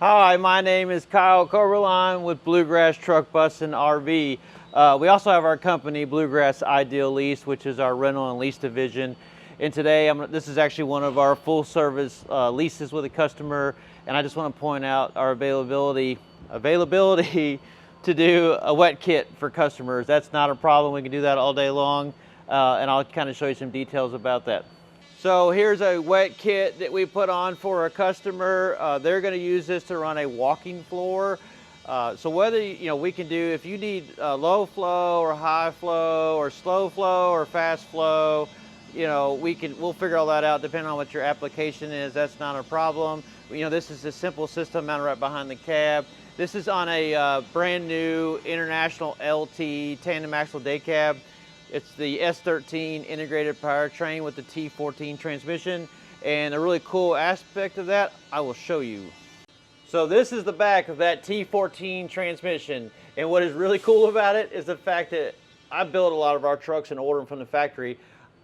Hi, my name is Kyle Coberline with Bluegrass Truck Bus and RV. We also have our company, Bluegrass Idealease, which is our rental and lease division. And today, this is actually one of our full service leases with a customer. And I just want to point out our availability to do a wet kit for customers. That's not a problem. We can do that all day long. And I'll kind of show you some details about that. So here's a wet kit that we put on for a customer. They're going to use this to run a walking floor. So whether, we can do, if you need low flow or high flow or slow flow or fast flow, we'll figure all that out depending on what your application is. That's not a problem. This is a simple system mounted right behind the cab. This is on a brand new International LT tandem axle day cab. It's the S13 integrated powertrain with the T14 transmission. And a really cool aspect of that, I will show you. So this is the back of that T14 transmission. And what is really cool about it is the fact that I build a lot of our trucks and order them from the factory.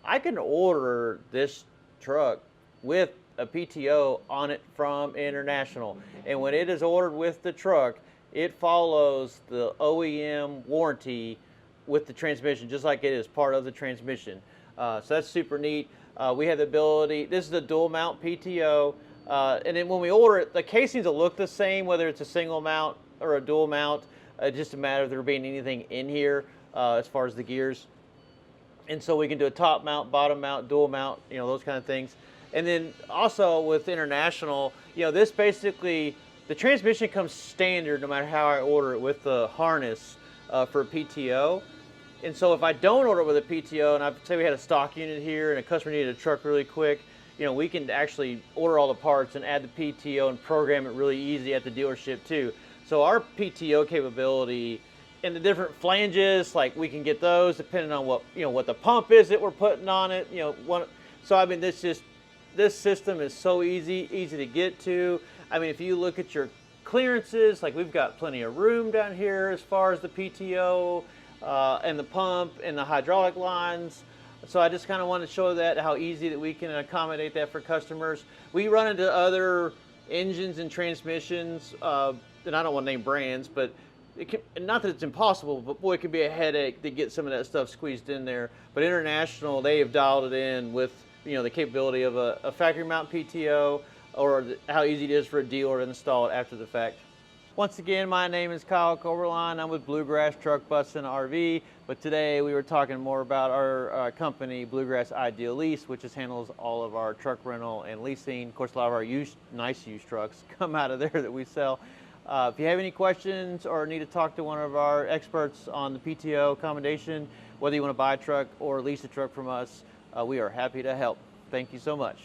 I can order this truck with a PTO on it from International. And when it is ordered with the truck, it follows the OEM warranty with the transmission, just like it is part of the transmission. So that's super neat. We have the ability, this is a dual mount PTO, and then when we order it, the casings will look the same, whether it's a single mount or a dual mount. Just a matter of there being anything in here as far as the gears. And so we can do a top mount, bottom mount, dual mount, those kind of things. And then also with International, this basically, the transmission comes standard no matter how I order it with the harness for a PTO. And so if I don't order it with a PTO, and I say we had a stock unit here and a customer needed a truck really quick, we can actually order all the parts and add the PTO and program it really easy at the dealership too. So our PTO capability and the different flanges, like we can get those depending on what the pump is that we're putting on it. So I mean, this system is so easy to get to. I mean, if you look at your clearances, like we've got plenty of room down here as far as the PTO and the pump and the hydraulic lines. So I just kind of want to show that how easy that we can accommodate that for customers. We run into other engines and transmissions, and I don't want to name brands, but not that it's impossible, but boy, it can be a headache to get some of that stuff squeezed in there. But International, they have dialed it in with the capability of a factory mount PTO, or how easy it is for a dealer to install it after the fact. Once again, my name is Kyle Coberline. I'm with Bluegrass Truck Bus and RV, but today we were talking more about our company, Bluegrass Idealease, which just handles all of our truck rental and leasing. Of course, a lot of our nice used trucks come out of there that we sell. If you have any questions or need to talk to one of our experts on the PTO accommodation, whether you want to buy a truck or lease a truck from us, we are happy to help. Thank you so much.